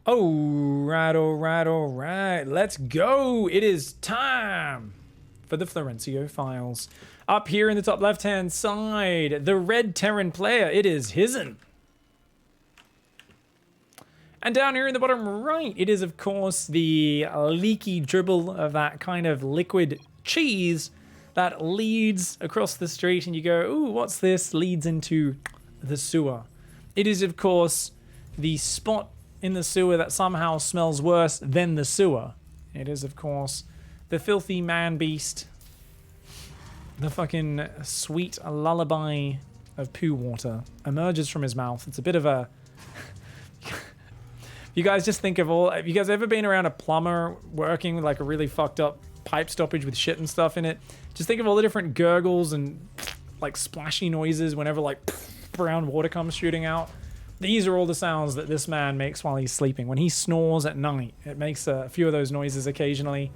All right, all right, all right. Let's go. It is time for the Florencio files. Up here in the top left-hand side, the red Terran player, it is Hison. And down here in the bottom right, it is, of course, the leaky dribble of that kind of liquid cheese that leads across the street, and you go, ooh, what's this? Leads into the sewer. It is, of course, the spot in the sewer that somehow smells worse than the sewer. It is, of course, the filthy man-beast. The fucking sweet lullaby of poo water emerges from his mouth. It's a bit of a... You guys just think of all... Have you guys ever been around a plumber working with like a really fucked up pipe stoppage with shit and stuff in it? Just think of all the different gurgles and like splashy noises whenever like brown water comes shooting out. These are all the sounds that this man makes while he's sleeping. When he snores at night, it makes a few of those noises occasionally.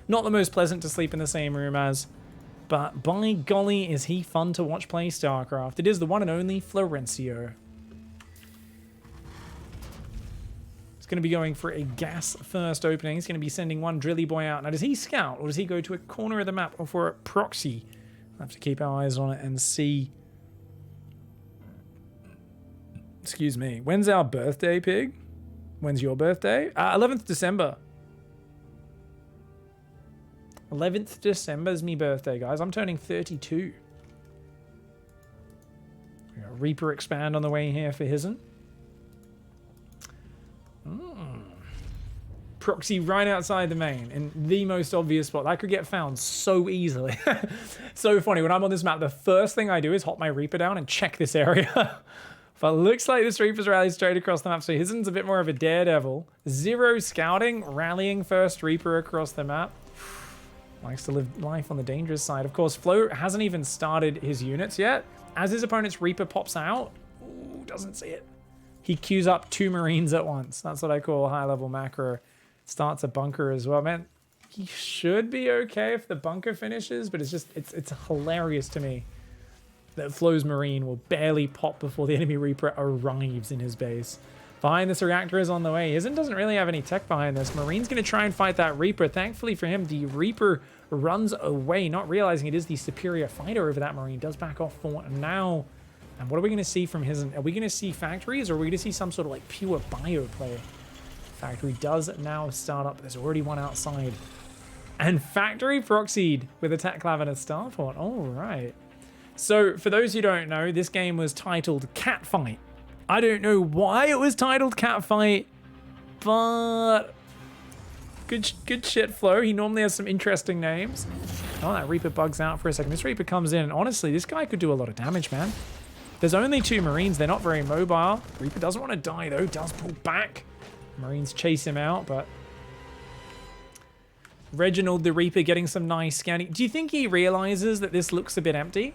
Not the most pleasant to sleep in the same room as, but by golly, is he fun to watch play StarCraft. It is the one and only Florencio. He's going to be going for a gas first opening. He's going to be sending one drilly boy out. Now, does he scout or does he go to a corner of the map or for a proxy? We'll have to keep our eyes on it and see. Excuse me. When's our birthday, Pig? When's your birthday? 11th December. 11th December is me birthday, guys. I'm turning 32. We got Reaper expand on the way here for Hison. Proxy right outside the main in the most obvious spot. That could get found so easily. So funny. When I'm on this map, the first thing I do is hop my Reaper down and check this area. But looks like this Reaper's rallied straight across the map, so Hison's a bit more of a daredevil. Zero scouting, rallying first Reaper across the map. Likes to live life on the dangerous side. Of course, Flo hasn't even started his units yet. As his opponent's Reaper pops out, ooh, doesn't see it. He queues up 2 Marines at once. That's what I call a high-level macro. Starts a bunker as well. Man, he should be okay if the bunker finishes, but it's hilarious to me that Flo's Marine will barely pop before the enemy Reaper arrives in his base. Behind this reactor is on the way. Hison doesn't really have any tech behind this. Marine's going to try and fight that Reaper. Thankfully for him, the Reaper runs away, not realizing it is the superior fighter over that Marine. Does back off for now. And what are we going to see from Hison? Are we going to see factories, or are we going to see some sort of like pure bio player? Factory does now start up. There's already one outside. And factory proxied with attack lab and a starport. All right. So, for those who don't know, this game was titled Catfight. I don't know why it was titled Catfight, but good shit, Flo. He normally has some interesting names. Oh, that Reaper bugs out for a second. This Reaper comes in, and honestly, this guy could do a lot of damage, man. There's only 2 Marines. They're not very mobile. Reaper doesn't want to die, though. Does pull back. Marines chase him out, but... Reginald the Reaper getting some nice scanning. Do you think he realizes that this looks a bit empty?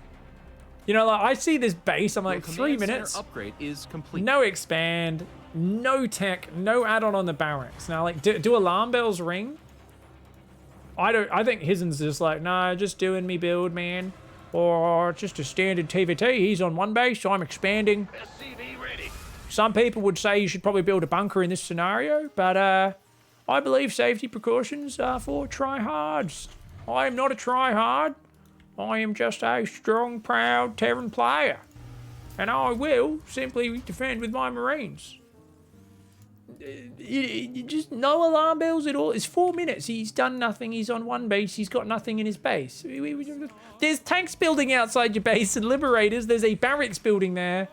You know, like I see this base, I'm like, 3 minutes. Upgrade is complete. No expand, no tech, no add-on on the barracks. Now, like, do alarm bells ring? I think Hison's just like, nah, just doing me build, man. Or just a standard TVT. He's on one base, so I'm expanding. SCV ready. Some people would say you should probably build a bunker in this scenario, but I believe safety precautions are for tryhards. I am not a tryhard. I am just a strong, proud Terran player. And I will simply defend with my Marines. Just no alarm bells at all. It's 4 minutes. He's done nothing. He's on one base. He's got nothing in his base. There's tanks building outside your base and liberators. There's a barracks building there.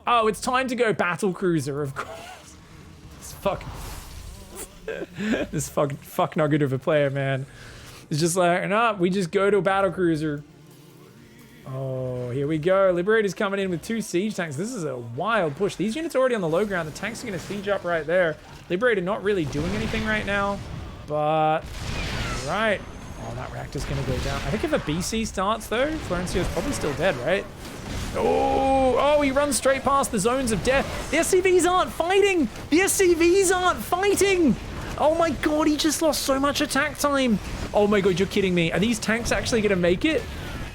Oh, it's time to go Battlecruiser, of course. This fuck nugget of a player, man. It's just like, nah, we just go to a Battlecruiser. Oh, here we go. Liberator's coming in with 2 siege tanks. This is a wild push. These units are already on the low ground. The tanks are going to siege up right there. Liberator not really doing anything right now, but right. Oh, that reactor's going to go down. I think if a BC starts, though, Florencio's probably still dead, right? Oh, he runs straight past the zones of death. The SCVs aren't fighting. The SCVs aren't fighting. Oh my god, he just lost so much attack time. Oh my god, you're kidding me. Are these tanks actually going to make it?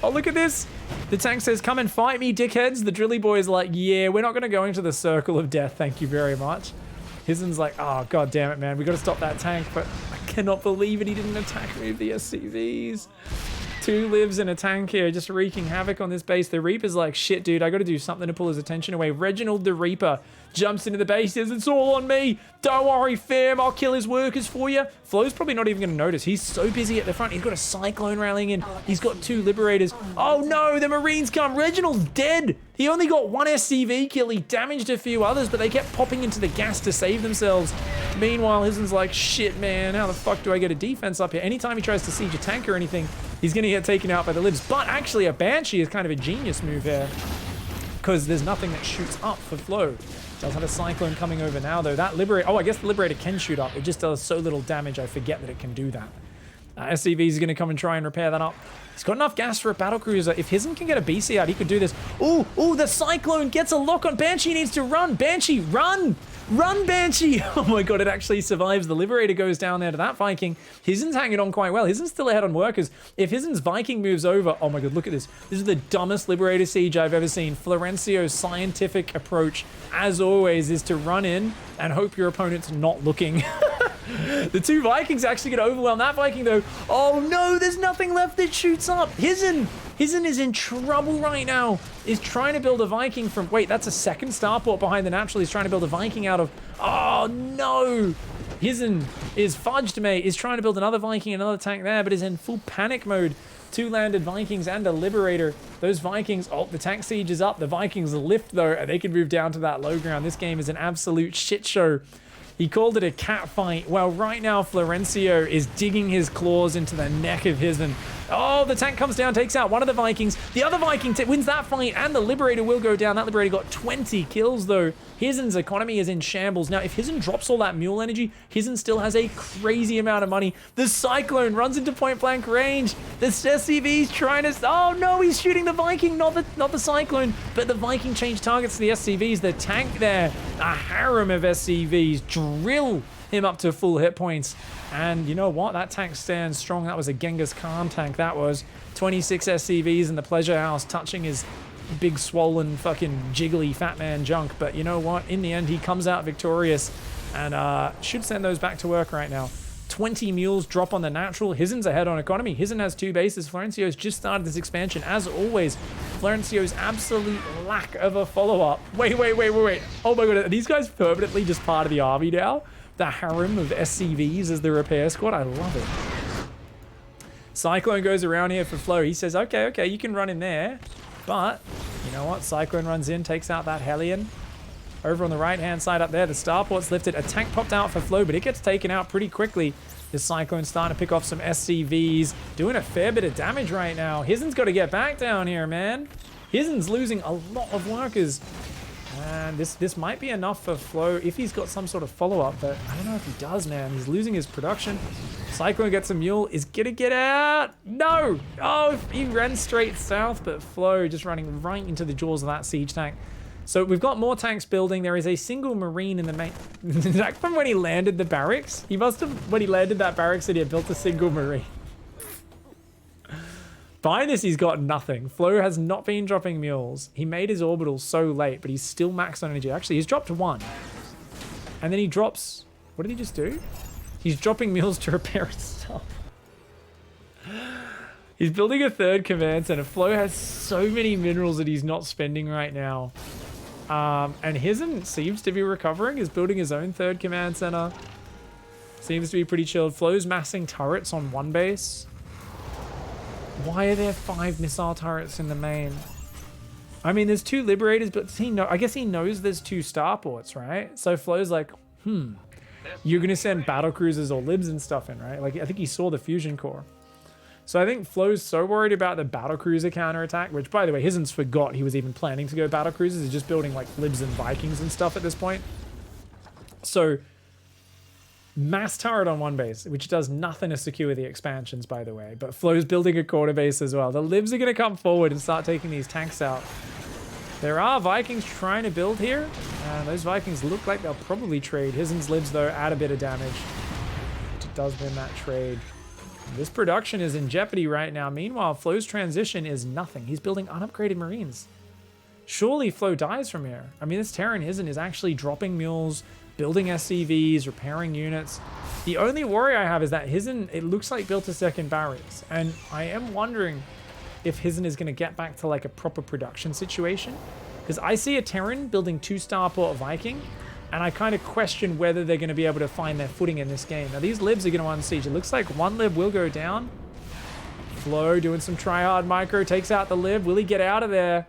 Oh, look at this. The tank says, come and fight me, dickheads. The drilly boy is like, yeah, we're not going to go into the circle of death, thank you very much. Hisen's like, oh, god damn it, man. We got to stop that tank. But I cannot believe it. He didn't attack move the SCVs. 2 lives in a tank here, just wreaking havoc on this base. The Reaper's like, shit, dude, I got to do something to pull his attention away. Reginald the Reaper jumps into the base, says, it's all on me. Don't worry, fam, I'll kill his workers for you. Flo's probably not even going to notice. He's so busy at the front. He's got a Cyclone rallying in. He's got 2 Liberators. Oh, no, the Marines come. Reginald's dead. He only got 1 SCV kill. He damaged a few others, but they kept popping into the gas to save themselves. Meanwhile, Hisen's like, shit, man, how the fuck do I get a defense up here? Anytime he tries to siege a tank or anything, he's going to get taken out by the libs. But actually, a Banshee is kind of a genius move here because there's nothing that shoots up for Flo. Does have a Cyclone coming over now, though. That Liberator... Oh, I guess the Liberator can shoot up. It just does so little damage, I forget that it can do that. SCVs is going to come and try and repair that up. He's got enough gas for a Battlecruiser. If Hison can get a BC out, he could do this. Ooh, ooh, the Cyclone gets a lock on. Banshee needs to run. Banshee, run! Run, Banshee! Oh my god, it actually survives. The Liberator goes down there to that Viking. Hison's hanging on quite well. Hison's still ahead on workers. If Hison's Viking moves over... Oh my god, look at this. This is the dumbest Liberator siege I've ever seen. Florencio's scientific approach, as always, is to run in and hope your opponent's not looking. The 2 Vikings actually going to overwhelm that Viking, though. Oh no, there's nothing left that shoots up. Hison is in trouble right now. He's trying to build a Viking from... Wait, that's a second starport behind the natural. He's trying to build a Viking out of... Oh no! Hison is fudged, mate. He's trying to build another Viking, another tank there, but is in full panic mode. 2 landed Vikings and a Liberator. Those Vikings... Oh, the tank siege is up. The Vikings lift, though, and they can move down to that low ground. This game is an absolute shit show. He called it a cat fight. Well, right now, Florencio is digging his claws into the neck of Hison. Oh, the tank comes down, takes out one of the Vikings. The other Viking wins that fight, and the Liberator will go down. That Liberator got 20 kills, though. Hison's economy is in shambles. Now, if Hison drops all that mule energy, Hison still has a crazy amount of money. The Cyclone runs into point-blank range. The SCV's trying to... Oh, no, he's shooting the Viking, not the Cyclone. But the Viking changed targets to the SCVs. The tank there, a harem of SCVs, drill him up to full hit points. And you know what? That tank stands strong. That was a Genghis Khan tank. That was 26 SCVs in the pleasure house touching his big swollen fucking jiggly fat man junk. But you know what? In the end, he comes out victorious and should send those back to work right now. 20 mules drop on the natural. Hison's ahead on economy. Hison has 2 bases. Florencio's just started this expansion. As always, Florencio's absolute lack of a follow-up. Wait. Oh my god, are these guys permanently just part of the army now? The harem of SCVs as the repair squad. I love it. Cyclone goes around here for Flo. He says, okay, you can run in there. But, you know what? Cyclone runs in, takes out that Hellion. Over on the right-hand side up there, the starport's lifted. A tank popped out for Flo, but it gets taken out pretty quickly. The Cyclone's starting to pick off some SCVs. Doing a fair bit of damage right now. Hison's got to get back down here, man. Hison's losing a lot of workers. And this might be enough for Flo if he's got some sort of follow-up, but I don't know if he does, man. He's losing his production. Cyclone gets a mule. Is gonna get out. No! Oh, he ran straight south, but Flo just running right into the jaws of that siege tank. So we've got more tanks building. There is a single Marine in the main... Is that from when he landed the barracks? He must have, when he landed that barracks, said he had built a single Marine. By this, he's got nothing. Flo has not been dropping mules. He made his orbital so late, but he's still maxed on energy. Actually, he's dropped 1. And then he drops... What did he just do? He's dropping mules to repair his stuff. He's building a 3rd command center. Flo has so many minerals that he's not spending right now. And Hison seems to be recovering. He's building his own 3rd command center. Seems to be pretty chilled. Flo's massing turrets on 1 base. Why are there 5 missile turrets in the main? I mean, there's 2 Liberators, but I guess he knows there's 2 starports, right? So Flo's like, you're going to send battlecruisers or libs and stuff in, right? Like, I think he saw the fusion core. So I think Flo's so worried about the battlecruiser counterattack, which, by the way, Hison's forgot he was even planning to go battlecruisers. He's just building, like, libs and Vikings and stuff at this point. So... mass turret on 1 base, which does nothing to secure the expansions, by the way. But Flo's building a quarter base as well. The libs are going to come forward and start taking these tanks out. There are Vikings trying to build here. Those Vikings look like they'll probably trade. Hison's libs, though, add a bit of damage. It does win that trade. This production is in jeopardy right now. Meanwhile, Flo's transition is nothing. He's building unupgraded Marines. Surely Flo dies from here. I mean, this Terran Hison is actually dropping mules, building SCVs, repairing units. The only worry I have is that Hison, it looks like built a second barracks. And I am wondering if Hison is going to get back to like a proper production situation. Because I see a Terran building 2 Starport Viking, and I kind of question whether they're going to be able to find their footing in this game. Now, these libs are going to unsiege. It looks like one lib will go down. Flo doing some try-hard micro, takes out the lib. Will he get out of there?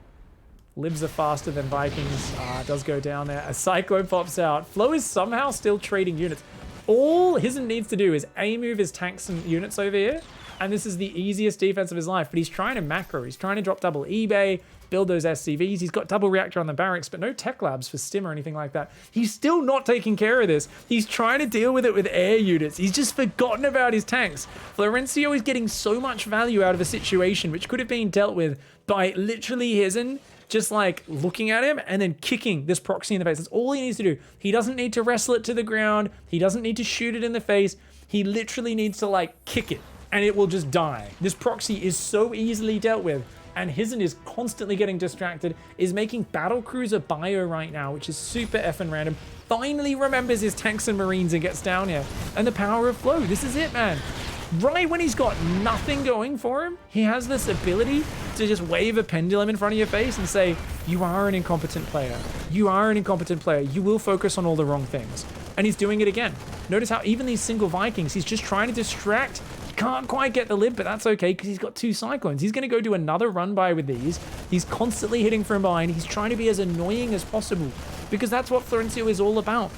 Libs are faster than Vikings. Does go down there. A Cyclone pops out. Flo is somehow still trading units. All Hison needs to do is A-move his tanks and units over here, and this is the easiest defense of his life. But he's trying to macro. He's trying to drop double eBay, build those SCVs. He's got double reactor on the barracks, but no tech labs for Stim or anything like that. He's still not taking care of this. He's trying to deal with it with air units. He's just forgotten about his tanks. Florencio is getting so much value out of a situation which could have been dealt with by literally Hison just like looking at him and then kicking this proxy in the face. That's all he needs to do. He doesn't need to wrestle it to the ground. He doesn't need to shoot it in the face. He literally needs to like kick it and it will just die. This proxy is so easily dealt with, and Hison is constantly getting distracted, is making Battlecruiser bio right now, which is super effing random. Finally remembers his tanks and marines and gets down here. And the power of Flow, this is it, man. Right when he's got nothing going for him, he has this ability to just wave a pendulum in front of your face and say, you are an incompetent player. You are an incompetent player. You will focus on all the wrong things. And he's doing it again. Notice how even these single Vikings, he's just trying to distract. He can't quite get the lib, but that's okay because he's got 2 Cyclones. He's going to go do another run by with these. He's constantly hitting from behind. He's trying to be as annoying as possible because that's what Florencio is all about.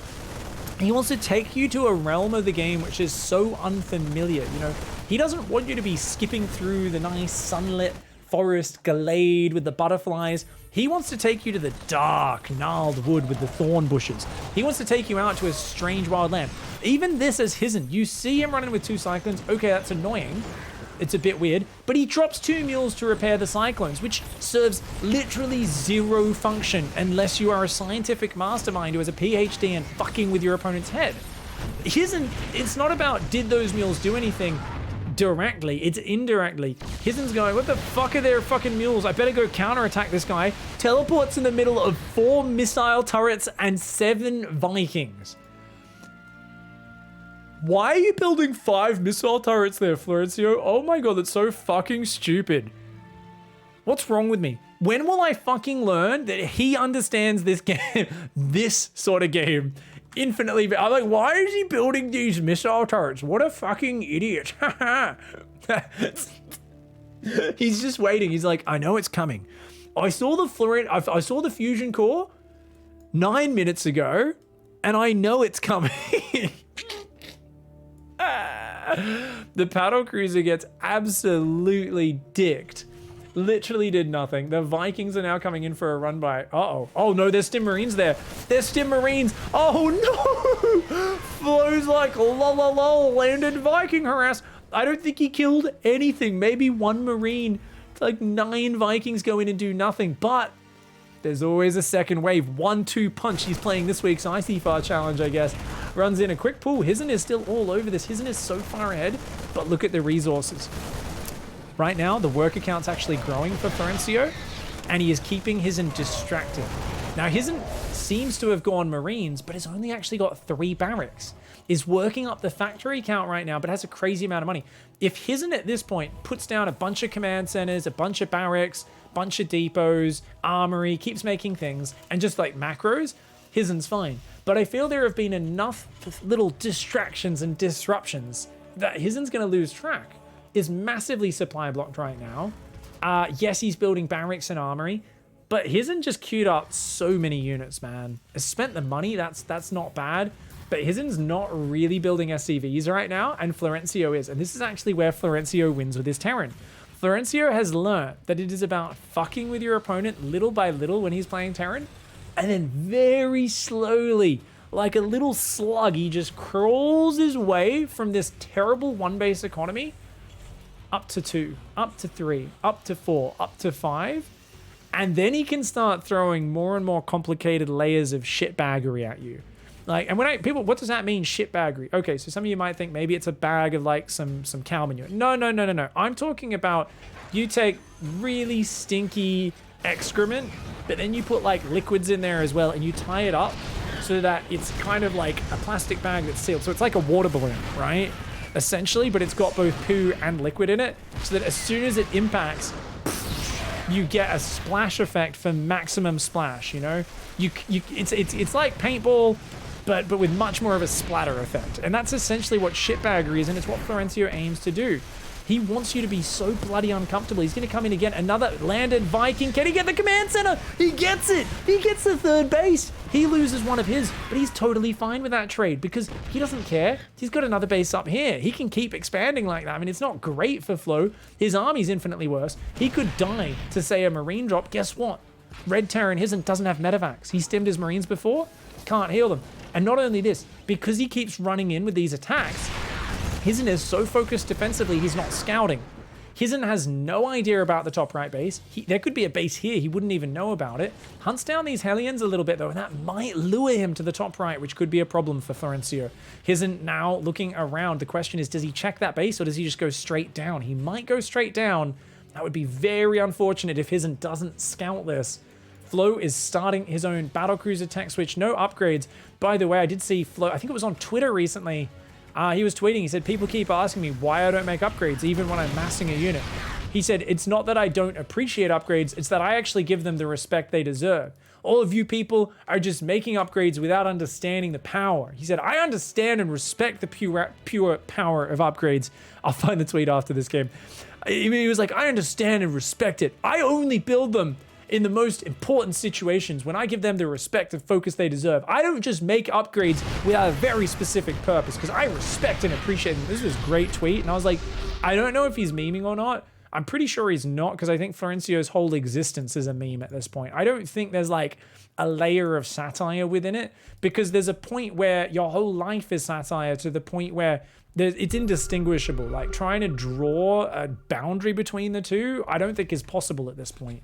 He wants to take you to a realm of the game which is so unfamiliar, you know. He doesn't want you to be skipping through the nice sunlit forest glade with the butterflies. He wants to take you to the dark, gnarled wood with the thorn bushes. He wants to take you out to a strange wild land. Even this as Hison, you see him running with 2 Cyclones. Okay, that's annoying. It's a bit weird, but he drops 2 mules to repair the Cyclones, which serves literally 0 function unless you are a scientific mastermind who has a PhD in fucking with your opponent's head. It's not about did those mules do anything directly, it's indirectly. Hison's going, what the fuck are their fucking mules? I better go counterattack this guy. Teleports in the middle of 4 missile turrets and 7 Vikings. Why are you building 5 missile turrets there, Florencio? Oh my god, that's so fucking stupid. What's wrong with me? When will I fucking learn that he understands this game, this sort of game, infinitely? I'm like, why is he building these missile turrets? What a fucking idiot. He's just waiting. He's like, I know it's coming. I saw the fusion core 9 minutes ago, and I know it's coming. The Battlecruiser gets absolutely dicked. Literally did nothing. The Vikings are now coming in for a run by. Uh-oh. Oh no, there's Stim Marines there. There's Stim Marines. Oh no! Flows like lol, landed Viking harass. I don't think he killed anything. Maybe 1 Marine. It's like 9 Vikings go in and do nothing. But there's always a second wave. 1-2 punch. He's playing this week's ICFAR challenge, I guess. Runs in a quick pull. Hison is still all over this. Hison is so far ahead. But look at the resources. Right now, the worker count's actually growing for Florencio, and he is keeping Hison distracted. Now, Hison seems to have gone Marines, but has only actually got 3 barracks. Is working up the factory count right now, but has a crazy amount of money. If Hison at this point puts down a bunch of command centers, a bunch of barracks, bunch of depots, armory, keeps making things, and just like macros, Hison's fine. But I feel there have been enough little distractions and disruptions that Hison's going to lose track. Is massively supply blocked right now. Yes, he's building barracks and armory, but Hison just queued up so many units, man. Has spent the money, that's not bad, but Hison's not really building SCVs right now, and Florencio is. And this is actually where Florencio wins with his Terran. Florencio has learned that it is about fucking with your opponent little by little when he's playing Terran, and then very slowly, like a little slug, he just crawls his way from this terrible 1 base economy up to 2, up to 3, up to 4, up to 5, and then he can start throwing more and more complicated layers of shitbaggery at you. Like, and people, what does that mean, shitbaggery? Okay, so some of you might think maybe it's a bag of like some cow manure. No. I'm talking about you take really stinky excrement, but then you put like liquids in there as well, and you tie it up so that it's kind of like a plastic bag that's sealed. So it's like a water balloon, right? Essentially, but it's got both poo and liquid in it, so that as soon as it impacts, you get a splash effect for maximum splash, you know? It's like paintball, but with much more of a splatter effect. And that's essentially what shitbaggery is, and it's what Florencio aims to do. He wants you to be so bloody uncomfortable. He's going to come in again. Another landed Viking. Can he get the command center? He gets it. He gets the third base. He loses one of his, but he's totally fine with that trade because he doesn't care. He's got another base up here. He can keep expanding like that. I mean, it's not great for Flo. His army's infinitely worse. He could die to, say, a marine drop. Guess what? Red Terran doesn't have medevacs. He stemmed his marines before. Can't heal them. And not only this, because he keeps running in with these attacks, Hison is so focused defensively, he's not scouting. Hison has no idea about the top right base. There could be a base here, he wouldn't even know about it. Hunts down these Hellions a little bit though, and that might lure him to the top right, which could be a problem for Florencio. Hison now looking around. The question is, does he check that base or does he just go straight down? He might go straight down. That would be very unfortunate if Hison doesn't scout this. Flo is starting his own Battlecruiser tech switch, no upgrades. By the way, I did see Flo, I think it was on Twitter recently, he was tweeting, he said, people keep asking me why I don't make upgrades even when I'm massing a unit. He said, it's not that I don't appreciate upgrades, it's that I actually give them the respect they deserve. All of you people are just making upgrades without understanding the power. He said, I understand and respect the pure power of upgrades. I'll find the tweet after this game. He was like, I understand and respect it. I only build them in the most important situations when I give them the respect and focus they deserve. I don't just make upgrades without a very specific purpose because I respect and appreciate them. This was a great tweet, and I was like, I don't know if he's memeing or not. I'm pretty sure he's not because I think Florencio's whole existence is a meme at this point. I don't think there's like a layer of satire within it because there's a point where your whole life is satire to the point where it's indistinguishable. Like trying to draw a boundary between the two, I don't think is possible at this point.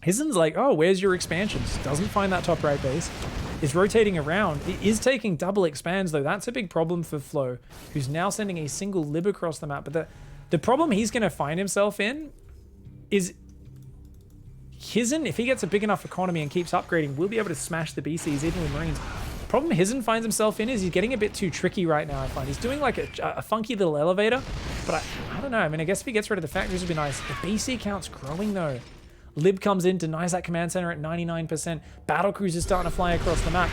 Hison's like, oh, where's your expansions? Doesn't find that top right base. Is rotating around. It is taking double expands, though. That's a big problem for Flo, who's now sending a single lib across the map. But the problem he's going to find himself in is Hison, if he gets a big enough economy and keeps upgrading, will be able to smash the BCs, even with Marines. Problem Hison finds himself in is he's getting a bit too tricky right now, I find. He's doing like a funky little elevator, but I don't know. I mean, I guess if he gets rid of the factories, would be nice. The BC count's growing, though. Lib comes in, denies that command center at 99%. Battlecruiser's starting to fly across the map.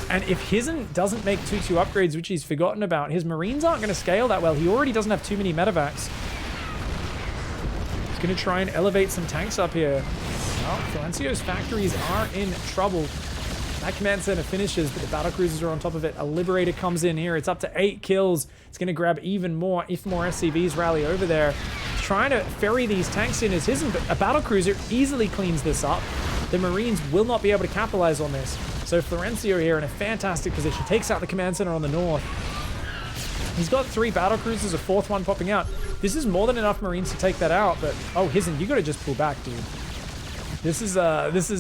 And if Hison doesn't make 2-2 upgrades, which he's forgotten about, his Marines aren't going to scale that well. He already doesn't have too many medevacs. He's going to try and elevate some tanks up here. Well, Florencio's factories are in trouble. That command center finishes, but the battlecruisers are on top of it. A Liberator comes in here. It's up to 8 kills. It's going to grab even more if more SCVs rally over there. He's trying to ferry these tanks in as Hison, but a battlecruiser easily cleans this up. The Marines will not be able to capitalize on this. So Florencio here in a fantastic position. Takes out the command center on the north. He's got 3 battlecruisers, a 4th one popping out. This is more than enough Marines to take that out, but oh, Hison, you got to just pull back, dude. This is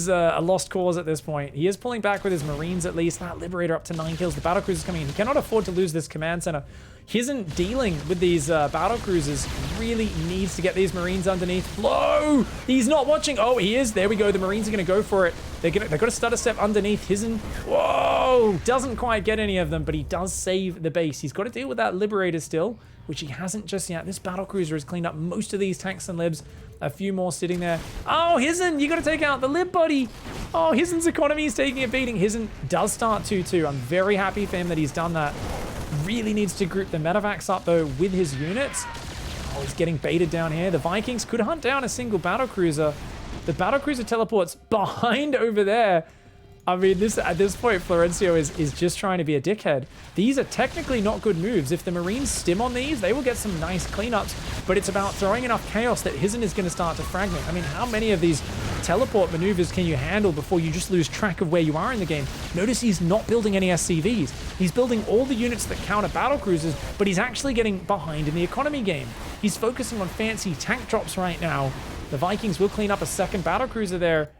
a lost cause at this point. He is pulling back with his Marines at least. That Liberator up to 9 kills. The battlecruiser's coming in. He cannot afford to lose this command center. Hison dealing with these battlecruisers. Really needs to get these Marines underneath. Flow! He's not watching. Oh, he is. There we go. The Marines are going to go for it. They've got to stutter step underneath Hison. Whoa! Doesn't quite get any of them, but he does save the base. He's got to deal with that Liberator still, which he hasn't just yet. This battlecruiser has cleaned up most of these tanks and libs. A few more sitting there. Oh, Hison, you got to take out the lib, buddy. Oh, Hison's economy is taking a beating. Hison does start 2-2. I'm very happy for him that he's done that. Really needs to group the medevacs up, though, with his units. Oh, he's getting baited down here. The Vikings could hunt down a single battlecruiser. The battlecruiser teleports behind over there. I mean, at this point, Florencio is just trying to be a dickhead. These are technically not good moves. If the Marines stim on these, they will get some nice cleanups, but it's about throwing enough chaos that Hison is going to start to fragment. I mean, how many of these teleport maneuvers can you handle before you just lose track of where you are in the game? Notice he's not building any SCVs. He's building all the units that counter battlecruisers, but he's actually getting behind in the economy game. He's focusing on fancy tank drops right now. The Vikings will clean up a second battlecruiser there.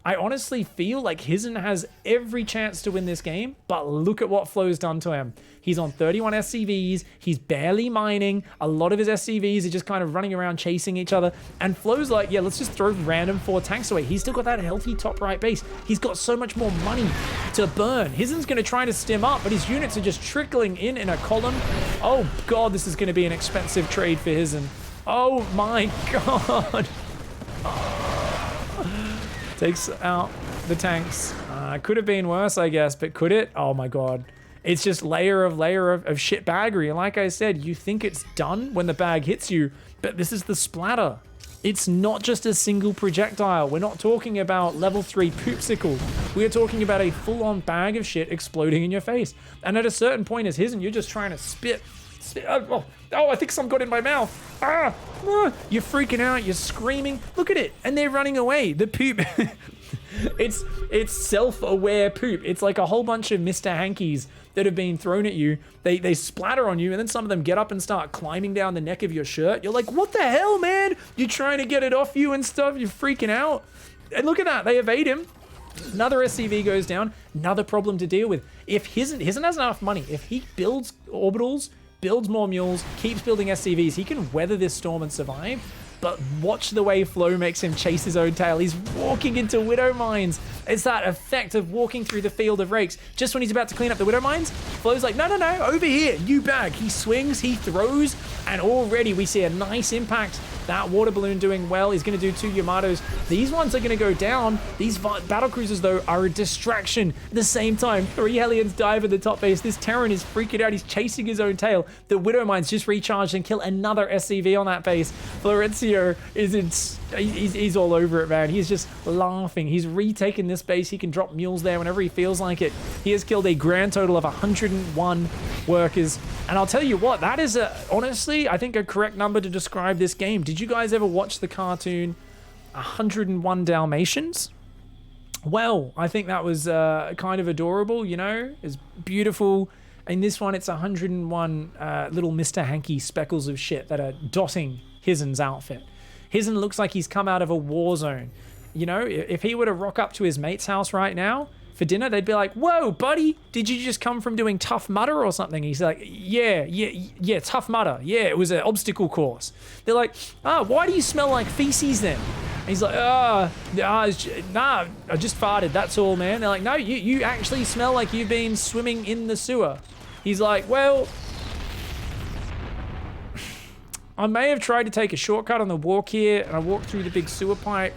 I honestly feel like Hison has every chance to win this game, but look at what Flo's done to him. He's on 31 SCVs, he's barely mining, a lot of his SCVs are just kind of running around chasing each other, and Flo's like, yeah, let's just throw random 4 tanks away. He's still got that healthy top right base. He's got so much more money to burn. Hison's going to try to stim up, but his units are just trickling in a column. Oh god, this is going to be an expensive trade for Hison. Oh my god. Takes out the tanks. Could have been worse, I guess, but could it? Oh my god. It's just layer of shit baggery. And like I said, you think it's done when the bag hits you, but this is the splatter. It's not just a single projectile. We're not talking about level 3 poopsicle. We're talking about a full-on bag of shit exploding in your face. And at a certain point as Hison, you're just trying to spit. Oh, I think some got in my mouth. You're freaking out, you're screaming. Look at it, and they're running away. The poop, it's self-aware poop. It's like a whole bunch of Mr. Hankies that have been thrown at you. They splatter on you, and then some of them get up and start climbing down the neck of your shirt. You're like, what the hell, man? You're trying to get it off you and stuff. You're freaking out. And look at that, they evade him. Another SCV goes down. Another problem to deal with. If Hison has enough money, if he builds orbitals, builds more mules, keeps building SCVs, he can weather this storm and survive. But watch the way Flo makes him chase his own tail. He's walking into Widow Mines. It's that effect of walking through the field of rakes. Just when he's about to clean up the Widow Mines, Flo's like, no, over here, you bag. He swings, he throws, and already we see a nice impact. That water balloon doing well. He's going to do 2 Yamatos. These ones are going to go down. These battlecruisers, though, are a distraction. At the same time, 3 Hellions dive at the top base. This Terran is freaking out. He's chasing his own tail. The Widow Mines just recharged and kill another SCV on that base. Florencio he's all over it, man. He's just laughing. He's retaken this base. He can drop mules there whenever he feels like it. He has killed a grand total of 101 workers. And I'll tell you what, that is honestly, I think a correct number to describe this game. Did you guys ever watch the cartoon 101 Dalmatians? Well, I think that was kind of adorable, you know? It's beautiful. In this one, it's 101 little Mr. Hanky speckles of shit that are dotting Hison's outfit. Hison looks like he's come out of a war zone. You know, if he were to rock up to his mate's house right now for dinner, they'd be like, whoa, buddy, did you just come from doing Tough Mudder or something? He's like, yeah, Tough Mudder. Yeah, it was an obstacle course. They're like, why do you smell like feces then? And he's like, nah, I just farted, that's all, man. They're like, no, you actually smell like you've been swimming in the sewer. He's like, well, I may have tried to take a shortcut on the walk here, and I walked through the big sewer pipe,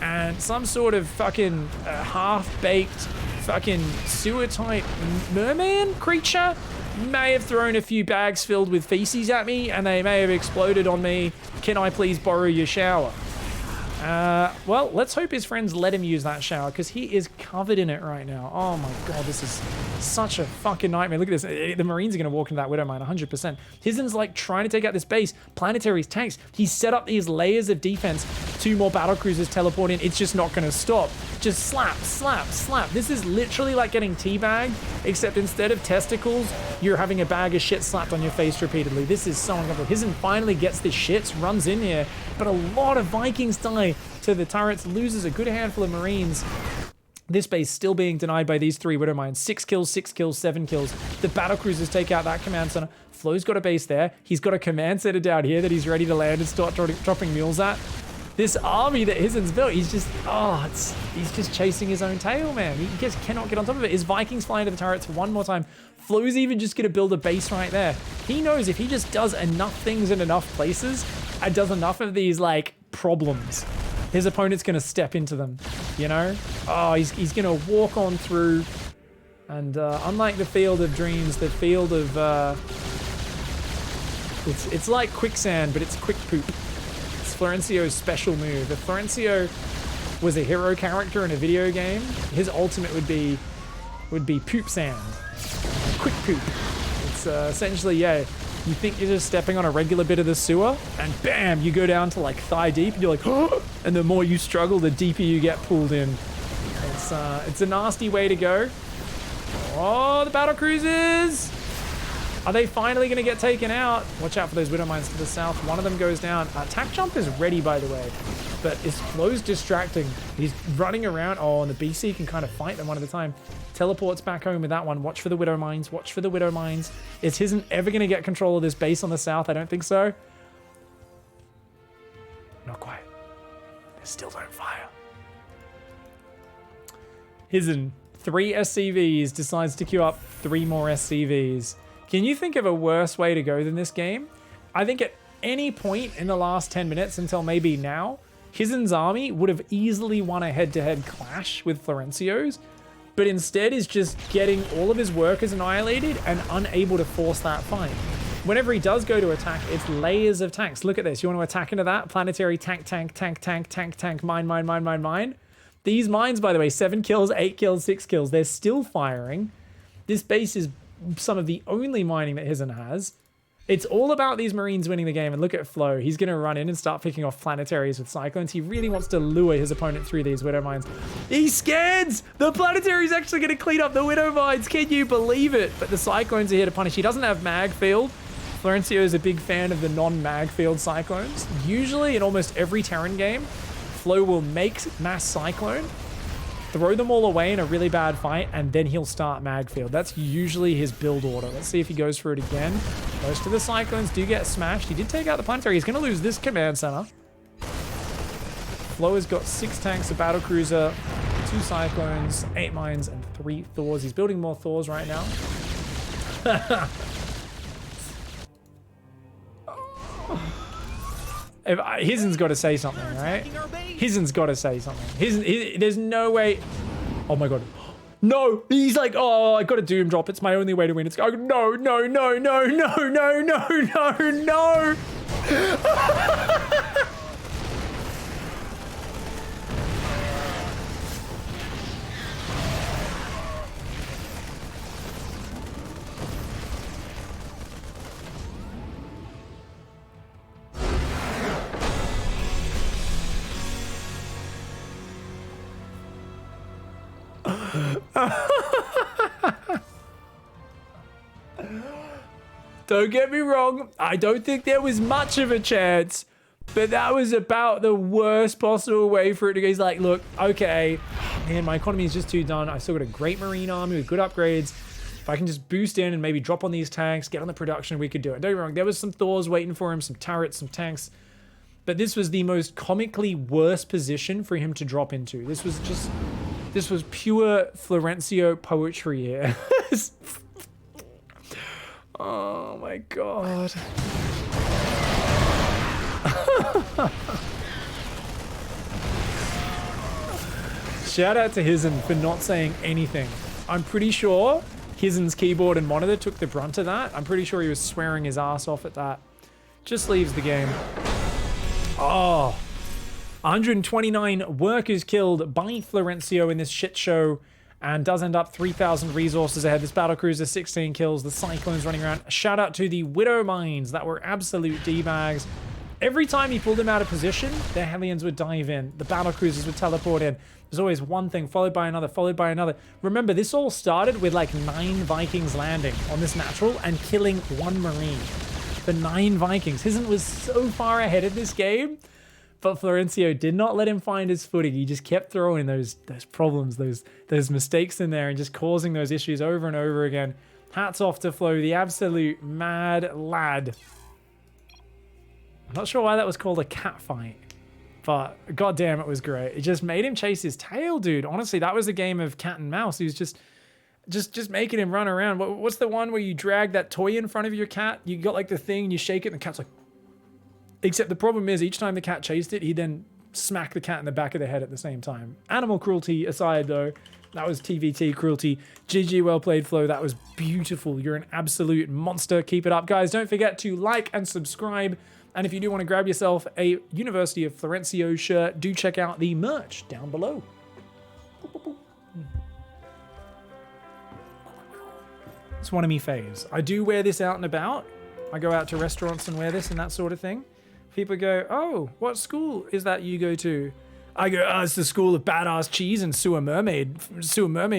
and some sort of fucking half-baked fucking sewer-type merman creature may have thrown a few bags filled with feces at me, and they may have exploded on me. Can I please borrow your shower? Well, let's hope his friends let him use that shower, because he is covered in it right now. Oh my god, this is such a fucking nightmare. Look at this. The Marines are going to walk into that Widow Mine 100%. Hison's like trying to take out this base. Planetaries, tanks. He's set up these layers of defense. 2 more battlecruisers teleport in. It's just not going to stop. Just slap, slap, slap. This is literally like getting teabagged, except instead of testicles, you're having a bag of shit slapped on your face repeatedly. This is so uncomfortable. Hison finally gets this shit, runs in here, but a lot of Vikings die to the turrets, loses a good handful of Marines. This base still being denied by these 3 Widow Mines. 6 kills, 6 kills, 7 kills. The battlecruisers take out that command center. Flo's got a base there. He's got a command center down here that he's ready to land and start dropping mules at. This army that Hison's built, he's just chasing his own tail, man. He just cannot get on top of it. His Vikings flying to the turrets one more time. Flo's even just going to build a base right there. He knows if he just does enough things in enough places and does enough of these, like, problems, his opponent's going to step into them, you know? Oh, he's going to walk on through. And unlike the Field of Dreams, the Field of... It's like quicksand, but it's quick poop. It's Florencio's special move. If Florencio was a hero character in a video game, his ultimate would be poop sand. Quick poop. It's essentially, yeah, you think you're just stepping on a regular bit of the sewer, and bam, you go down to like thigh deep, and you're like, oh! And the more you struggle, the deeper you get pulled in. It's a nasty way to go. Oh, the battlecruisers! Are they finally going to get taken out? Watch out for those Widow Mines to the south. One of them goes down. Attack jump is ready, by the way. But his flow's distracting. He's running around. Oh, and the BC can kind of fight them one at a time. Teleports back home with that one. Watch for the Widow Mines. Watch for the Widow Mines. Is Hison ever going to get control of this base on the south? I don't think so. Not quite. They still don't fire. Hison, 3 SCVs, decides to queue up 3 more SCVs. Can you think of a worse way to go than this game? I think at any point in the last 10 minutes until maybe now, Hison's army would have easily won a head-to-head clash with Florencio's, but instead is just getting all of his workers annihilated and unable to force that fight. Whenever he does go to attack, it's layers of tanks. Look at this. You want to attack into that? Planetary tank, mine. These mines, by the way, 7 kills, 8 kills, 6 kills. They're still firing. This base is some of the only mining that Hison has. It's all about these Marines winning the game. And look at Flo. He's going to run in and start picking off planetaries with Cyclones. He really wants to lure his opponent through these Widow Mines. He scans! The planetary's actually going to clean up the Widow Mines. Can you believe it? But the Cyclones are here to punish. He doesn't have mag field. Florencio is a big fan of the non-mag field Cyclones. Usually in almost every Terran game, Flo will make mass Cyclone, throw them all away in a really bad fight, and then he'll start mag field. That's usually his build order. Let's see if he goes for it again. Most of the Cyclones do get smashed. He did take out the planetary. He's going to lose this command center. Flo has got 6 tanks, a battlecruiser, 2 Cyclones, 8 mines, and 3 Thors. He's building more Thors right now. Hison's got to say something, right? Hison's got to say something. There's no way. Oh my god. No, he's like, oh, I got a doom drop. It's my only way to win. It's no. Don't get me wrong, I don't think there was much of a chance, but that was about the worst possible way for it to go. He's like, look, okay, man, my economy is just too done. I've still got a great Marine army with good upgrades. If I can just boost in and maybe drop on these tanks, get on the production, we could do it. Don't get me wrong, there was some Thors waiting for him, some turrets, some tanks, but this was the most comically worst position for him to drop into. This was pure Florencio poetry here. Oh my god. Shout out to Hison for not saying anything. I'm pretty sure Hison's keyboard and monitor took the brunt of that. I'm pretty sure he was swearing his ass off at that. Just leaves the game. Oh. 129 workers killed by Florencio in this shit show, and does end up 3,000 resources ahead. This battlecruiser, 16 kills. The Cyclones running around. Shout out to the Widow Mines that were absolute D-bags. Every time he pulled them out of position, the Hellions would dive in. The battlecruisers would teleport in. There's always one thing followed by another, followed by another. Remember, this all started with like 9 Vikings landing on this natural and killing 1 Marine. The 9 Vikings. Hison was so far ahead of this game. But Florencio did not let him find his footing. He just kept throwing those problems, those mistakes in there and just causing those issues over and over again. Hats off to Flo, the absolute mad lad. I'm not sure why that was called a cat fight, but goddamn, it was great. It just made him chase his tail, dude. Honestly, that was a game of cat and mouse. He was just making him run around. What's the one where you drag that toy in front of your cat? You got like the thing, and you shake it, and the cat's like... Except the problem is, each time the cat chased it, he then smacked the cat in the back of the head at the same time. Animal cruelty aside, though, that was TVT cruelty. GG, well played, Flo. That was beautiful. You're an absolute monster. Keep it up, guys. Don't forget to like and subscribe. And if you do want to grab yourself a University of Florencio shirt, do check out the merch down below. It's one of me faves. I do wear this out and about. I go out to restaurants and wear this and that sort of thing. People go, oh, what school is that you go to? I go, oh, it's the school of badass cheese and sewer mermaid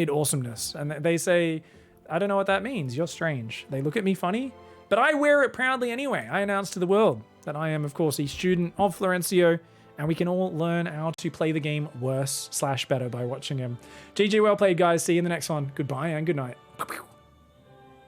awesomeness. And they say, I don't know what that means. You're strange. They look at me funny, but I wear it proudly anyway. I announce to the world that I am, of course, a student of Florencio, and we can all learn how to play the game worse/better by watching him. GG, well played, guys. See you in the next one. Goodbye and good night.